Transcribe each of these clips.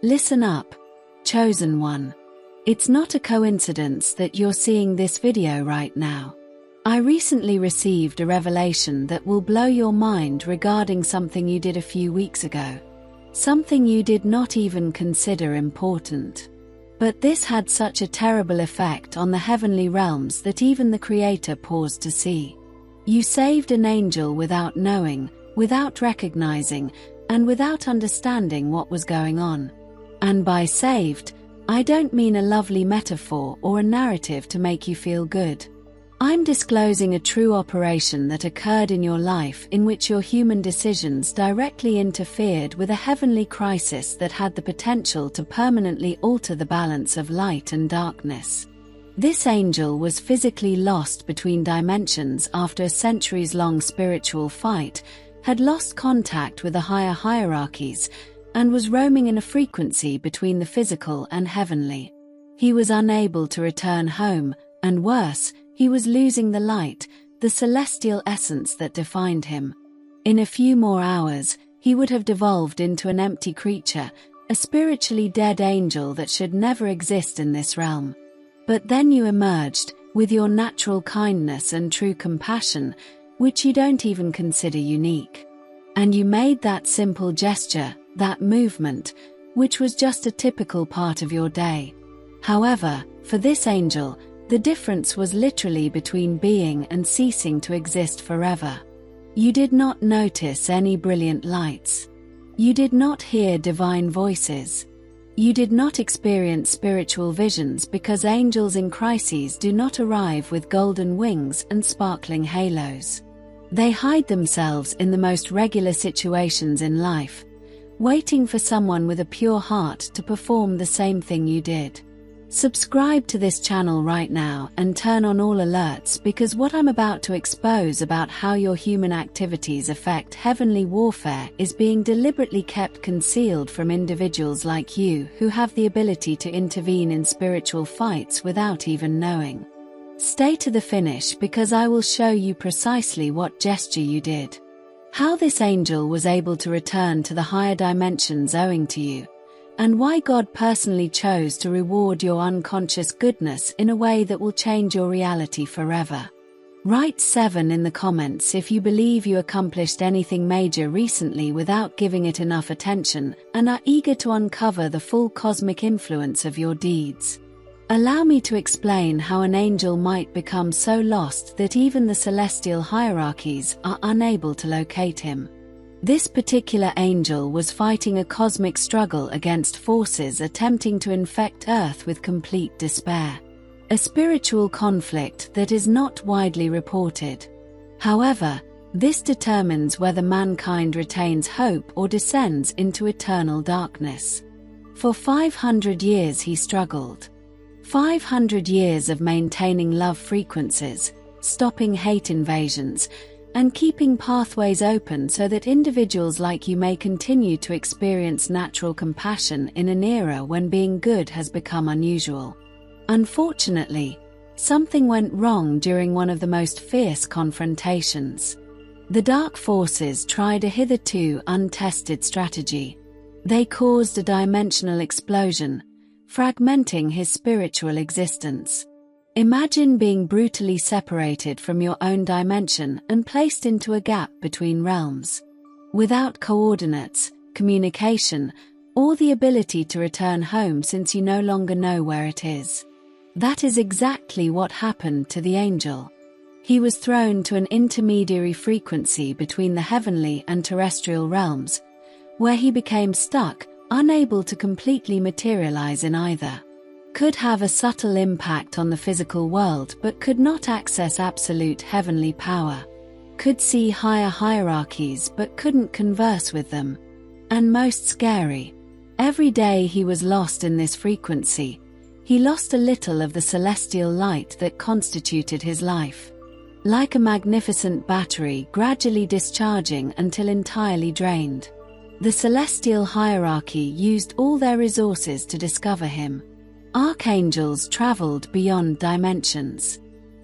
Listen up, chosen one. It's not a coincidence that you're seeing this video right now. I recently received a revelation that will blow your mind regarding something you did a few weeks ago. Something you did not even consider important. But this had such a terrible effect on the heavenly realms that even the Creator paused to see. You saved an angel without knowing, without recognizing, and without understanding what was going on. And by saved, I don't mean a lovely metaphor or a narrative to make you feel good. I'm disclosing a true operation that occurred in your life in which your human decisions directly interfered with a heavenly crisis that had the potential to permanently alter the balance of light and darkness. This angel was physically lost between dimensions after a centuries-long spiritual fight, had lost contact with the higher hierarchies, and was roaming in a frequency between the physical and heavenly. He was unable to return home, and worse, he was losing the light, the celestial essence that defined him. In a few more hours, he would have devolved into an empty creature, a spiritually dead angel that should never exist in this realm. But then you emerged, with your natural kindness and true compassion, which you don't even consider unique. And you made that simple gesture, that movement, which was just a typical part of your day. However, for this angel, the difference was literally between being and ceasing to exist forever. You did not notice any brilliant lights. You did not hear divine voices. You did not experience spiritual visions because angels in crises do not arrive with golden wings and sparkling halos. They hide themselves in the most regular situations in life, waiting for someone with a pure heart to perform the same thing you did. Subscribe to this channel right now and turn on all alerts, because what I'm about to expose about how your human activities affect heavenly warfare is being deliberately kept concealed from individuals like you who have the ability to intervene in spiritual fights without even knowing. Stay to the finish, because I will show you precisely what gesture you did. How this angel was able to return to the higher dimensions owing to you, and why God personally chose to reward your unconscious goodness in a way that will change your reality forever. Write 7 in the comments if you believe you accomplished anything major recently without giving it enough attention and are eager to uncover the full cosmic influence of your deeds. Allow me to explain how an angel might become so lost that even the celestial hierarchies are unable to locate him. This particular angel was fighting a cosmic struggle against forces attempting to infect Earth with complete despair. A spiritual conflict that is not widely reported. However, this determines whether mankind retains hope or descends into eternal darkness. For 500 years he struggled. 500 years of maintaining love frequencies, stopping hate invasions, and keeping pathways open so that individuals like you may continue to experience natural compassion in an era when being good has become unusual. Unfortunately, something went wrong during one of the most fierce confrontations. The dark forces tried a hitherto untested strategy. They caused a dimensional explosion, fragmenting his spiritual existence. Imagine being brutally separated from your own dimension and placed into a gap between realms. Without coordinates, communication, or the ability to return home since you no longer know where it is. That is exactly what happened to the angel. He was thrown to an intermediary frequency between the heavenly and terrestrial realms, where he became stuck, unable to completely materialize in either. Could have a subtle impact on the physical world but could not access absolute heavenly power. Could see higher hierarchies but couldn't converse with them. And most scary, every day he was lost in this frequency, he lost a little of the celestial light that constituted his life. Like a magnificent battery gradually discharging until entirely drained. The celestial hierarchy used all their resources to discover him. Archangels traveled beyond dimensions.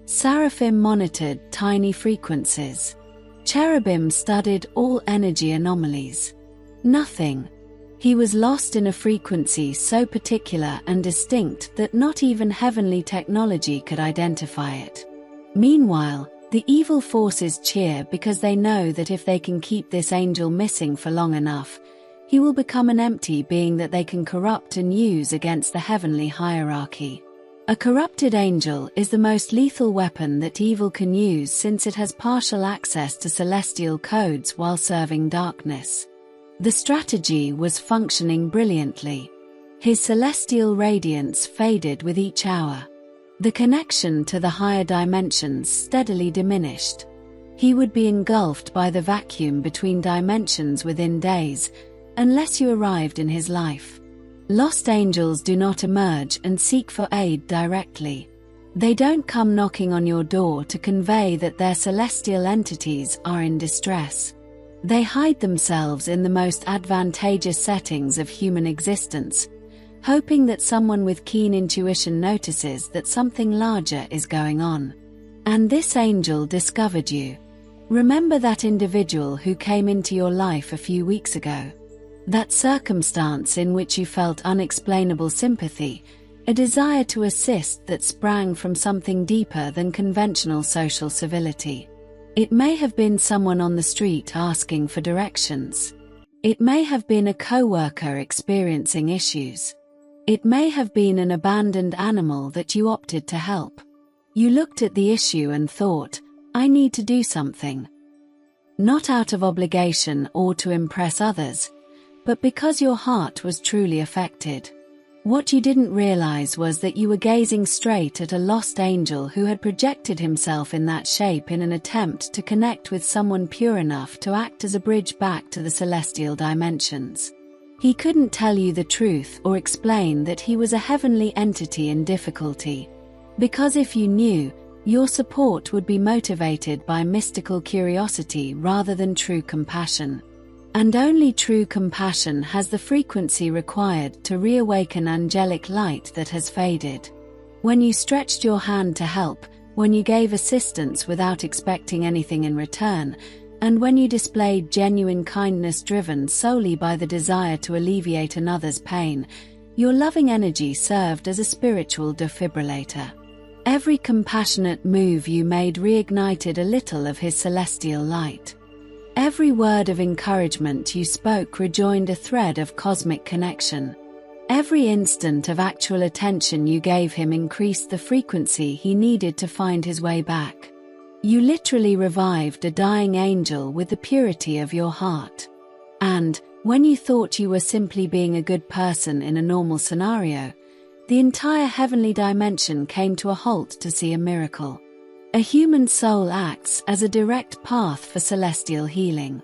Seraphim monitored tiny frequencies. Cherubim studied all energy anomalies. Nothing, He was lost in a frequency so particular and distinct that not even heavenly technology could identify it. Meanwhile, the evil forces cheer because they know that if they can keep this angel missing for long enough, he will become an empty being that they can corrupt and use against the heavenly hierarchy. A corrupted angel is the most lethal weapon that evil can use, since it has partial access to celestial codes while serving darkness. The strategy was functioning brilliantly. His celestial radiance faded with each hour. The connection to the higher dimensions steadily diminished. He would be engulfed by the vacuum between dimensions within days, unless you arrived in his life. Lost angels do not emerge and seek for aid directly. They don't come knocking on your door to convey that their celestial entities are in distress. They hide themselves in the most advantageous settings of human existence, hoping that someone with keen intuition notices that something larger is going on. And this angel discovered you. Remember that individual who came into your life a few weeks ago? That circumstance in which you felt unexplainable sympathy, a desire to assist that sprang from something deeper than conventional social civility. It may have been someone on the street asking for directions. It may have been a co-worker experiencing issues. It may have been an abandoned animal that you opted to help. You looked at the issue and thought, I need to do something. Not out of obligation or to impress others, but because your heart was truly affected. What you didn't realize was that you were gazing straight at a lost angel who had projected himself in that shape in an attempt to connect with someone pure enough to act as a bridge back to the celestial dimensions. He couldn't tell you the truth or explain that he was a heavenly entity in difficulty, because if you knew, your support would be motivated by mystical curiosity rather than true compassion. And only true compassion has the frequency required to reawaken angelic light that has faded. When you stretched your hand to help, when you gave assistance without expecting anything in return, and when you displayed genuine kindness driven solely by the desire to alleviate another's pain, your loving energy served as a spiritual defibrillator. Every compassionate move you made reignited a little of his celestial light. Every word of encouragement you spoke rejoined a thread of cosmic connection. Every instant of actual attention you gave him increased the frequency he needed to find his way back. You literally revived a dying angel with the purity of your heart. And, when you thought you were simply being a good person in a normal scenario, the entire heavenly dimension came to a halt to see a miracle. A human soul acts as a direct path for celestial healing.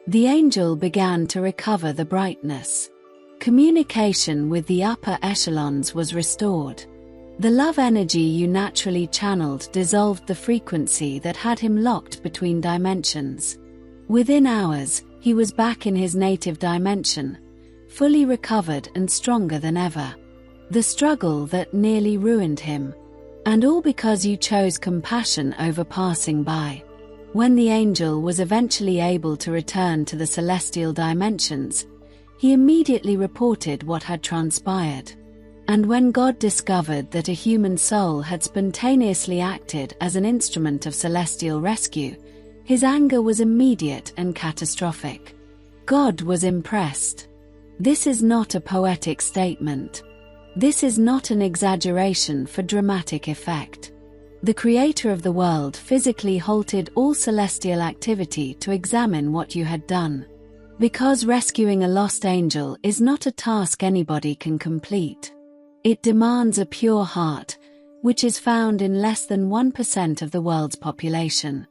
The angel began to recover the brightness. Communication with the upper echelons was restored. The love energy you naturally channeled dissolved the frequency that had him locked between dimensions. Within hours, he was back in his native dimension, fully recovered and stronger than ever. The struggle that nearly ruined him. And all because you chose compassion over passing by. When the angel was eventually able to return to the celestial dimensions, he immediately reported what had transpired. And when God discovered that a human soul had spontaneously acted as an instrument of celestial rescue, his anger was immediate and catastrophic. God was impressed. This is not a poetic statement. This is not an exaggeration for dramatic effect. The Creator of the world physically halted all celestial activity to examine what you had done. Because rescuing a lost angel is not a task anybody can complete. It demands a pure heart, which is found in less than 1% of the world's population.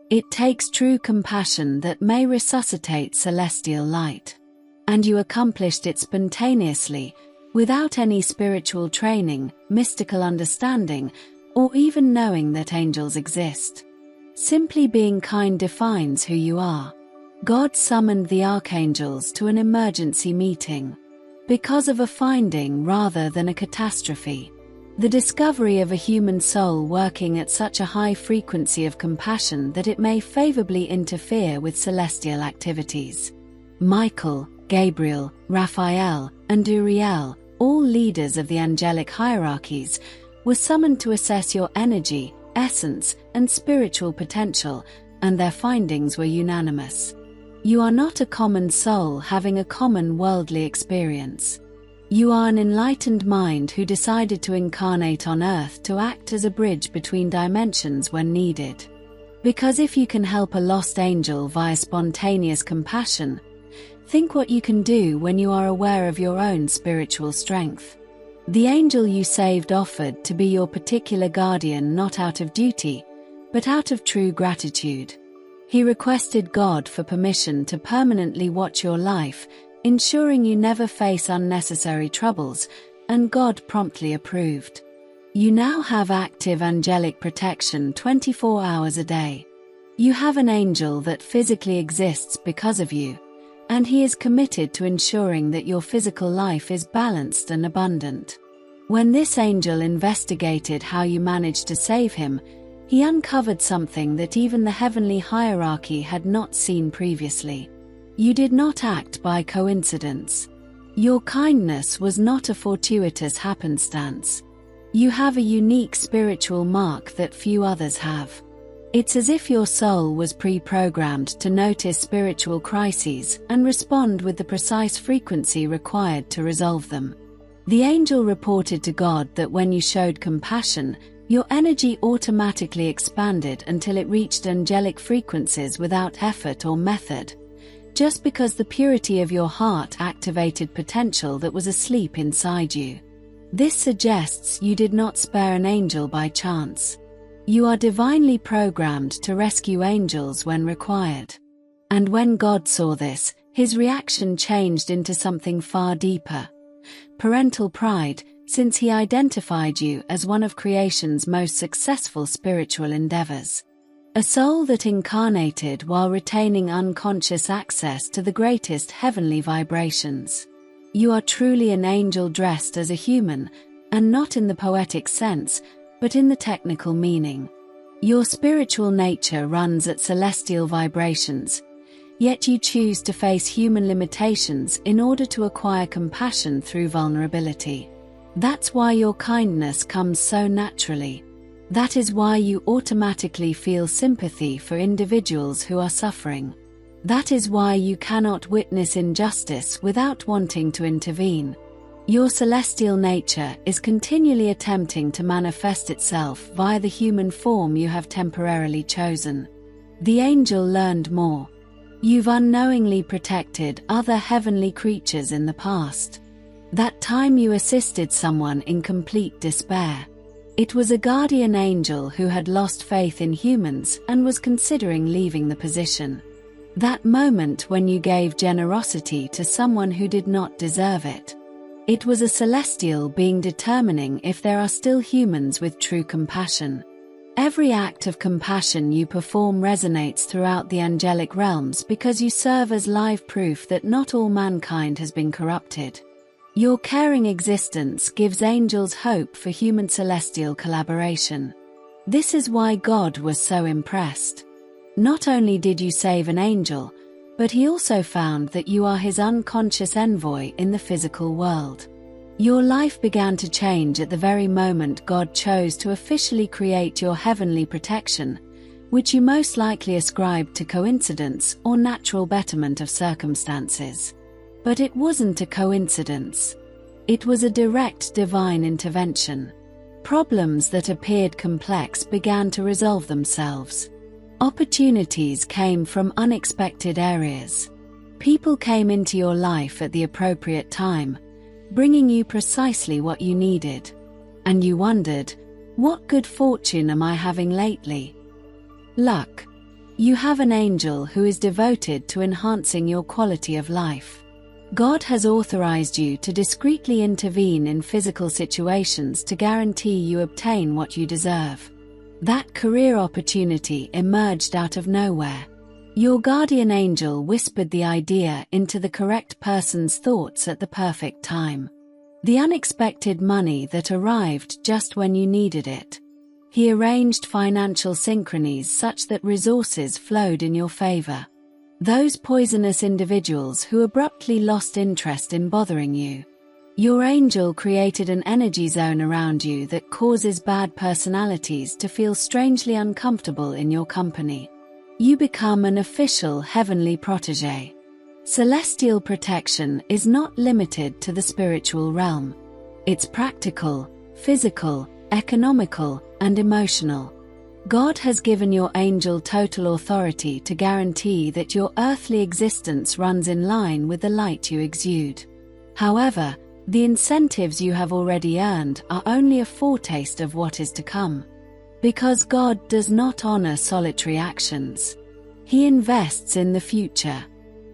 It takes true compassion that may resuscitate celestial light. And you accomplished it spontaneously, without any spiritual training, mystical understanding, or even knowing that angels exist. Simply being kind defines who you are. God summoned the archangels to an emergency meeting. Because of a finding rather than a catastrophe. The discovery of a human soul working at such a high frequency of compassion that it may favorably interfere with celestial activities. Michael, Gabriel, Raphael, and Uriel, all leaders of the angelic hierarchies, were summoned to assess your energy, essence, and spiritual potential, and their findings were unanimous. You are not a common soul having a common worldly experience. You are an enlightened mind who decided to incarnate on Earth to act as a bridge between dimensions when needed. Because if you can help a lost angel via spontaneous compassion, think what you can do when you are aware of your own spiritual strength. The angel you saved offered to be your particular guardian not out of duty, but out of true gratitude. He requested God for permission to permanently watch your life, ensuring you never face unnecessary troubles, and God promptly approved. You now have active angelic protection 24 hours a day. You have an angel that physically exists because of you, and he is committed to ensuring that your physical life is balanced and abundant. When this angel investigated how you managed to save him, he uncovered something that even the heavenly hierarchy had not seen previously. You did not act by coincidence. Your kindness was not a fortuitous happenstance. You have a unique spiritual mark that few others have. It's as if your soul was pre-programmed to notice spiritual crises and respond with the precise frequency required to resolve them. The angel reported to God that when you showed compassion, your energy automatically expanded until it reached angelic frequencies without effort or method, just because the purity of your heart activated potential that was asleep inside you. This suggests you did not spare an angel by chance. You are divinely programmed to rescue angels when required. And when God saw this, his reaction changed into something far deeper. Parental pride, since he identified you as one of creation's most successful spiritual endeavors. A soul that incarnated while retaining unconscious access to the greatest heavenly vibrations. You are truly an angel dressed as a human, and not in the poetic sense, but in the technical meaning. Your spiritual nature runs at celestial vibrations, yet you choose to face human limitations in order to acquire compassion through vulnerability. That's why your kindness comes so naturally. That is why you automatically feel sympathy for individuals who are suffering. That is why you cannot witness injustice without wanting to intervene. Your celestial nature is continually attempting to manifest itself via the human form you have temporarily chosen. The angel learned more. You've unknowingly protected other heavenly creatures in the past. That time you assisted someone in complete despair. It was a guardian angel who had lost faith in humans and was considering leaving the position. That moment when you gave generosity to someone who did not deserve it. It was a celestial being determining if there are still humans with true compassion. Every act of compassion you perform resonates throughout the angelic realms because you serve as live proof that not all mankind has been corrupted. Your caring existence gives angels hope for human celestial collaboration. This is why God was so impressed. Not only did you save an angel, but he also found that you are his unconscious envoy in the physical world. Your life began to change at the very moment God chose to officially create your heavenly protection, which you most likely ascribed to coincidence or natural betterment of circumstances. But it wasn't a coincidence. It was a direct divine intervention. Problems that appeared complex began to resolve themselves. Opportunities came from unexpected areas. People came into your life at the appropriate time, bringing you precisely what you needed. And you wondered, what good fortune am I having lately? Luck. You have an angel who is devoted to enhancing your quality of life. God has authorized you to discreetly intervene in physical situations to guarantee you obtain what you deserve. That career opportunity emerged out of nowhere. Your guardian angel whispered the idea into the correct person's thoughts at the perfect time. The unexpected money that arrived just when you needed it. He arranged financial synchronies such that resources flowed in your favor. Those poisonous individuals who abruptly lost interest in bothering you. Your angel created an energy zone around you that causes bad personalities to feel strangely uncomfortable in your company. You become an official heavenly protégé. Celestial protection is not limited to the spiritual realm. It's practical, physical, economical, and emotional. God has given your angel total authority to guarantee that your earthly existence runs in line with the light you exude. However, the incentives you have already earned are only a foretaste of what is to come. Because God does not honor solitary actions. He invests in the future.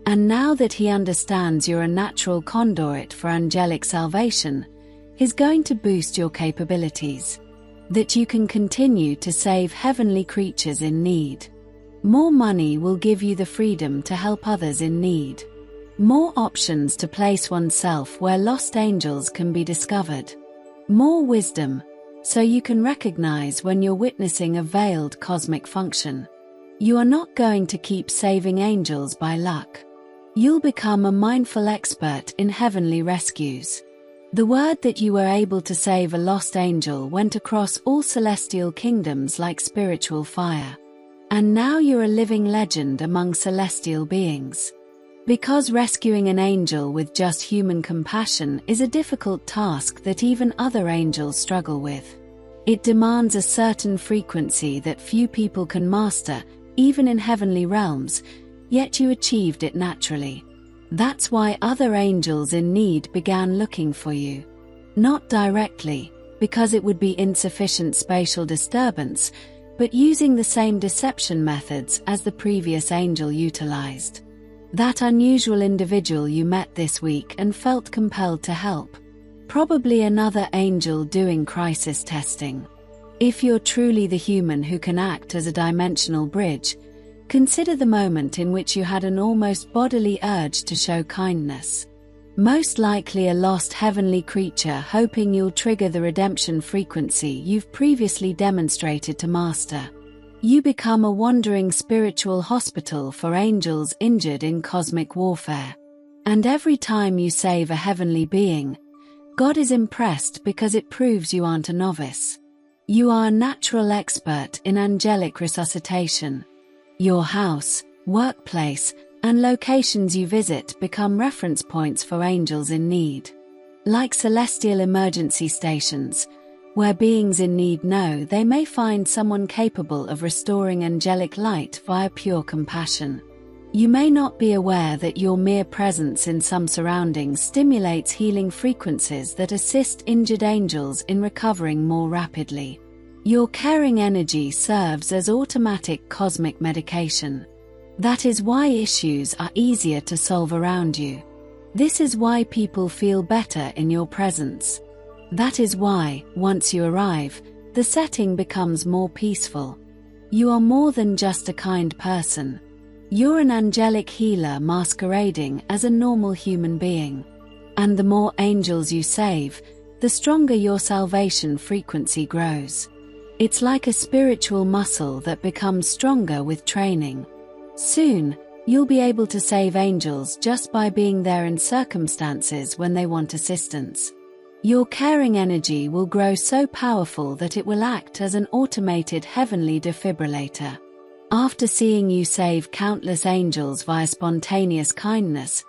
And now that He understands you're a natural conduit for angelic salvation, He's going to boost your capabilities. That you can continue to save heavenly creatures in need. More money will give you the freedom to help others in need. More options to place oneself where lost angels can be discovered. More wisdom, so you can recognize when you're witnessing a veiled cosmic function. You are not going to keep saving angels by luck. You'll become a mindful expert in heavenly rescues. The word that you were able to save a lost angel went across all celestial kingdoms like spiritual fire. And now you're a living legend among celestial beings. Because rescuing an angel with just human compassion is a difficult task that even other angels struggle with. It demands a certain frequency that few people can master, even in heavenly realms, yet you achieved it naturally. That's why other angels in need began looking for you. Not directly, because it would be insufficient spatial disturbance, but using the same deception methods as the previous angel utilized. That unusual individual you met this week and felt compelled to help. Probably another angel doing crisis testing. If you're truly the human who can act as a dimensional bridge, consider the moment in which you had an almost bodily urge to show kindness. Most likely a lost heavenly creature hoping you'll trigger the redemption frequency you've previously demonstrated to master. You become a wandering spiritual hospital for angels injured in cosmic warfare. And every time you save a heavenly being, God is impressed because it proves you aren't a novice. You are a natural expert in angelic resuscitation. Your house, workplace, and locations you visit become reference points for angels in need. Like celestial emergency stations, where beings in need know they may find someone capable of restoring angelic light via pure compassion. You may not be aware that your mere presence in some surroundings stimulates healing frequencies that assist injured angels in recovering more rapidly. Your caring energy serves as automatic cosmic medication. That is why issues are easier to solve around you. This is why people feel better in your presence. That is why, once you arrive, the setting becomes more peaceful. You are more than just a kind person. You're an angelic healer masquerading as a normal human being. And the more angels you save, the stronger your salvation frequency grows. It's like a spiritual muscle that becomes stronger with training. Soon, you'll be able to save angels just by being there in circumstances when they want assistance. Your caring energy will grow so powerful that it will act as an automated heavenly defibrillator. After seeing you save countless angels via spontaneous kindness,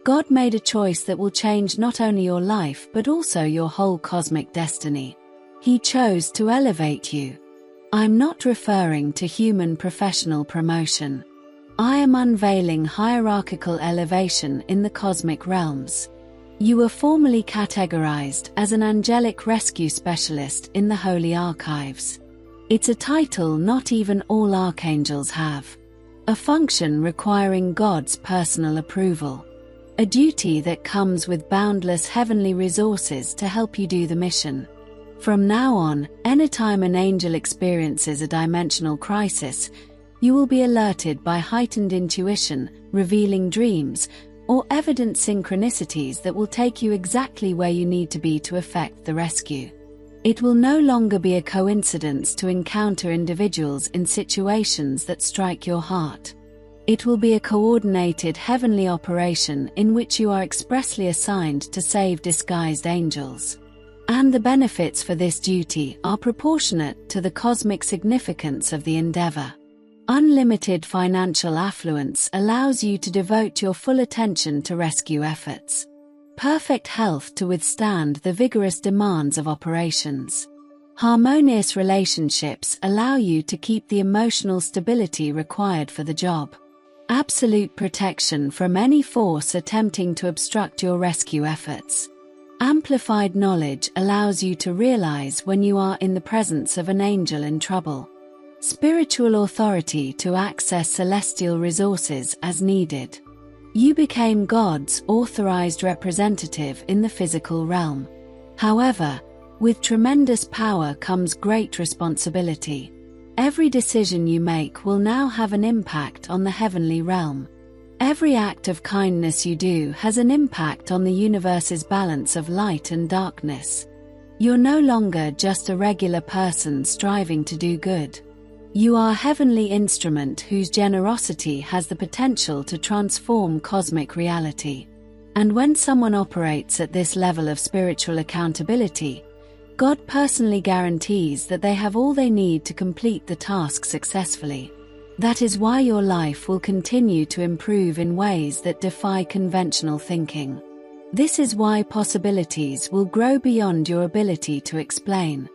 God made a choice that will change not only your life but also your whole cosmic destiny. He chose to elevate you. I'm not referring to human professional promotion. I am unveiling hierarchical elevation in the cosmic realms. You were formerly categorized as an angelic rescue specialist in the Holy Archives. It's a title not even all archangels have. A function requiring God's personal approval. A duty that comes with boundless heavenly resources to help you do the mission. From now on, anytime an angel experiences a dimensional crisis, you will be alerted by heightened intuition, revealing dreams, or evident synchronicities that will take you exactly where you need to be to effect the rescue. It will no longer be a coincidence to encounter individuals in situations that strike your heart. It will be a coordinated heavenly operation in which you are expressly assigned to save disguised angels. And the benefits for this duty are proportionate to the cosmic significance of the endeavor. Unlimited financial affluence allows you to devote your full attention to rescue efforts. Perfect health to withstand the vigorous demands of operations. Harmonious relationships allow you to keep the emotional stability required for the job. Absolute protection from any force attempting to obstruct your rescue efforts. Amplified knowledge allows you to realize when you are in the presence of an angel in trouble. Spiritual authority to access celestial resources as needed. You became God's authorized representative in the physical realm. However, with tremendous power comes great responsibility. Every decision you make will now have an impact on the heavenly realm. Every act of kindness you do has an impact on the universe's balance of light and darkness. You're no longer just a regular person striving to do good. You are a heavenly instrument whose generosity has the potential to transform cosmic reality. And when someone operates at this level of spiritual accountability, God personally guarantees that they have all they need to complete the task successfully. That is why your life will continue to improve in ways that defy conventional thinking. This is why possibilities will grow beyond your ability to explain.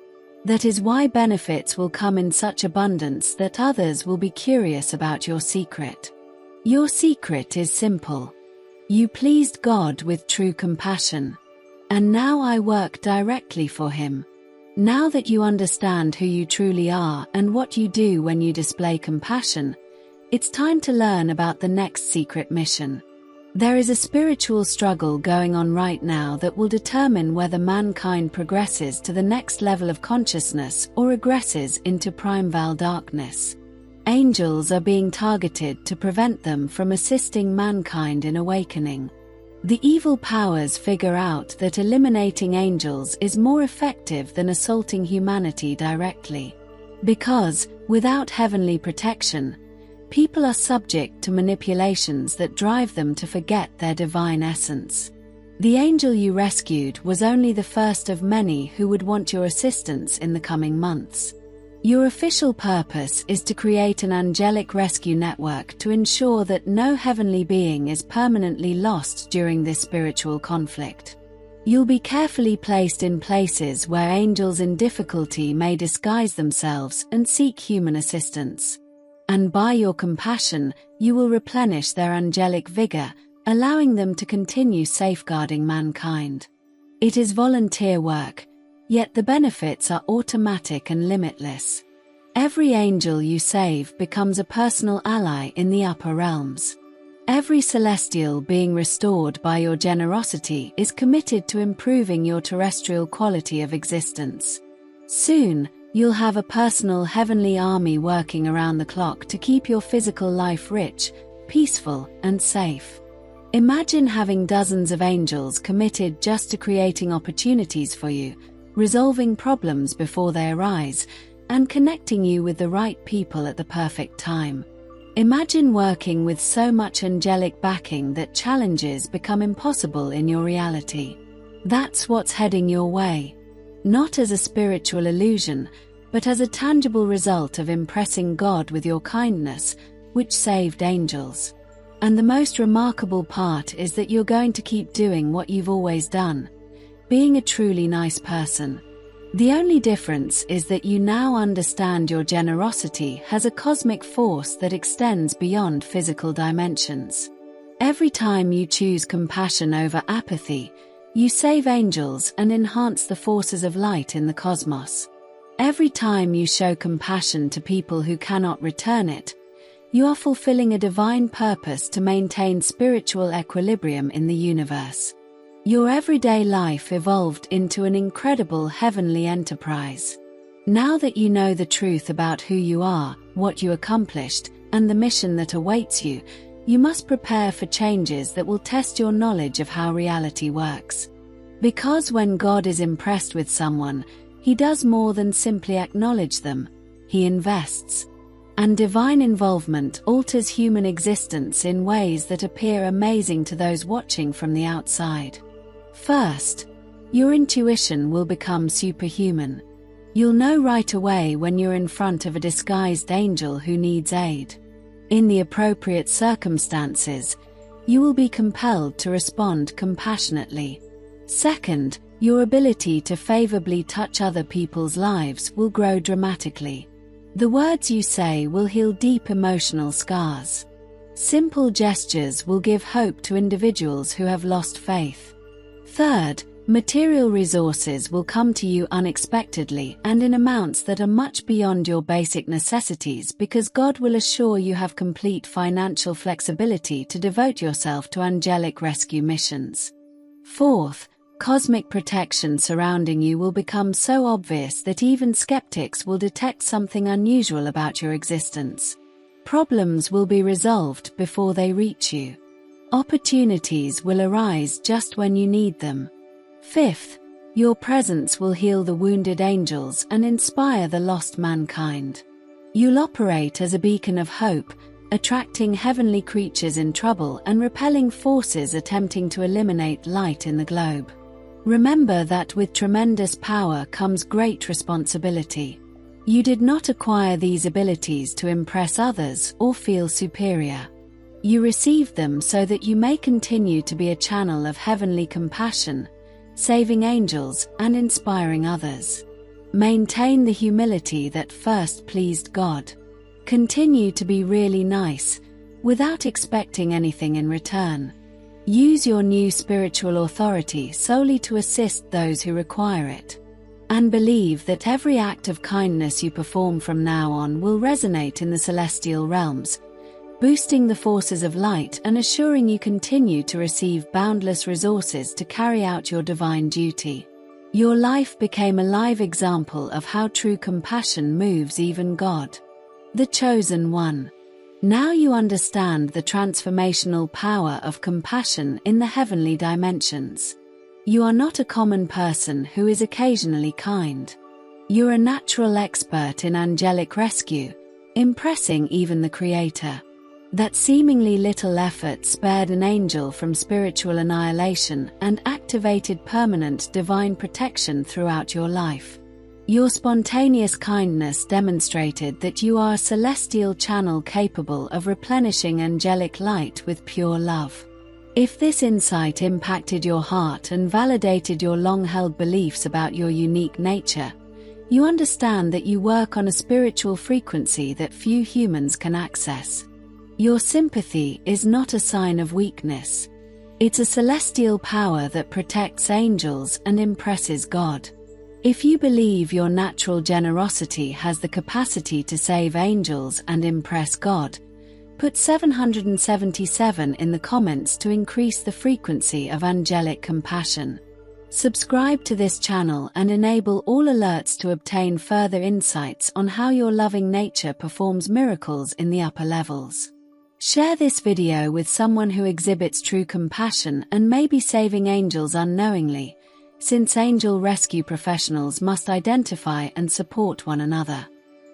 That is why benefits will come in such abundance that others will be curious about your secret. Your secret is simple. You pleased God with true compassion. And now I work directly for Him. Now that you understand who you truly are and what you do when you display compassion, it's time to learn about the next secret mission. There is a spiritual struggle going on right now that will determine whether mankind progresses to the next level of consciousness or regresses into primeval darkness. Angels are being targeted to prevent them from assisting mankind in awakening. The evil powers figure out that eliminating angels is more effective than assaulting humanity directly. Because, without heavenly protection, people are subject to manipulations that drive them to forget their divine essence. The angel you rescued was only the first of many who would want your assistance in the coming months. Your official purpose is to create an angelic rescue network to ensure that no heavenly being is permanently lost during this spiritual conflict. You'll be carefully placed in places where angels in difficulty may disguise themselves and seek human assistance. And by your compassion, you will replenish their angelic vigor, allowing them to continue safeguarding mankind. It is volunteer work. Yet the benefits are automatic and limitless. Every angel you save becomes a personal ally in the upper realms. Every celestial being restored by your generosity is committed to improving your terrestrial quality of existence. Soon, you'll have a personal heavenly army working around the clock to keep your physical life rich, peaceful, and safe. Imagine having dozens of angels committed just to creating opportunities for you, resolving problems before they arise, and connecting you with the right people at the perfect time. Imagine working with so much angelic backing that challenges become impossible in your reality. That's what's heading your way. Not as a spiritual illusion, but as a tangible result of impressing God with your kindness, which saved angels. And the most remarkable part is that you're going to keep doing what you've always done. Being a truly nice person. The only difference is that you now understand your generosity has a cosmic force that extends beyond physical dimensions. Every time you choose compassion over apathy, you save angels and enhance the forces of light in the cosmos. Every time you show compassion to people who cannot return it, you are fulfilling a divine purpose to maintain spiritual equilibrium in the universe. Your everyday life evolved into an incredible heavenly enterprise. Now that you know the truth about who you are, what you accomplished, and the mission that awaits you, you must prepare for changes that will test your knowledge of how reality works. Because when God is impressed with someone, He does more than simply acknowledge them. He invests. And divine involvement alters human existence in ways that appear amazing to those watching from the outside. First, your intuition will become superhuman. You'll know right away when you're in front of a disguised angel who needs aid. In the appropriate circumstances, you will be compelled to respond compassionately. Second, your ability to favorably touch other people's lives will grow dramatically. The words you say will heal deep emotional scars. Simple gestures will give hope to individuals who have lost faith. Third, material resources will come to you unexpectedly and in amounts that are much beyond your basic necessities, because God will assure you have complete financial flexibility to devote yourself to angelic rescue missions. Fourth, cosmic protection surrounding you will become so obvious that even skeptics will detect something unusual about your existence. Problems will be resolved before they reach you. Opportunities will arise just when you need them. Fifth, your presence will heal the wounded angels and inspire the lost mankind. You'll operate as a beacon of hope, attracting heavenly creatures in trouble and repelling forces attempting to eliminate light in the globe. Remember that with tremendous power comes great responsibility. You did not acquire these abilities to impress others or feel superior. You received them so that you may continue to be a channel of heavenly compassion, saving angels and inspiring others. Maintain the humility that first pleased God. Continue to be really nice, without expecting anything in return. Use your new spiritual authority solely to assist those who require it. And believe that every act of kindness you perform from now on will resonate in the celestial realms, boosting the forces of light and assuring you continue to receive boundless resources to carry out your divine duty. Your life became a live example of how true compassion moves even God. The Chosen One. Now you understand the transformational power of compassion in the heavenly dimensions. You are not a common person who is occasionally kind. You're a natural expert in angelic rescue, impressing even the Creator. That seemingly little effort spared an angel from spiritual annihilation and activated permanent divine protection throughout your life. Your spontaneous kindness demonstrated that you are a celestial channel capable of replenishing angelic light with pure love. If this insight impacted your heart and validated your long-held beliefs about your unique nature, you understand that you work on a spiritual frequency that few humans can access. Your sympathy is not a sign of weakness. It's a celestial power that protects angels and impresses God. If you believe your natural generosity has the capacity to save angels and impress God, put 777 in the comments to increase the frequency of angelic compassion. Subscribe to this channel and enable all alerts to obtain further insights on how your loving nature performs miracles in the upper levels. Share this video with someone who exhibits true compassion and may be saving angels unknowingly, since angel rescue professionals must identify and support one another.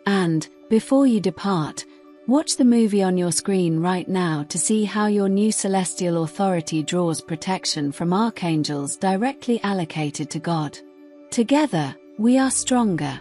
And, before you depart, watch the movie on your screen right now to see how your new celestial authority draws protection from archangels directly allocated to God. Together, we are stronger.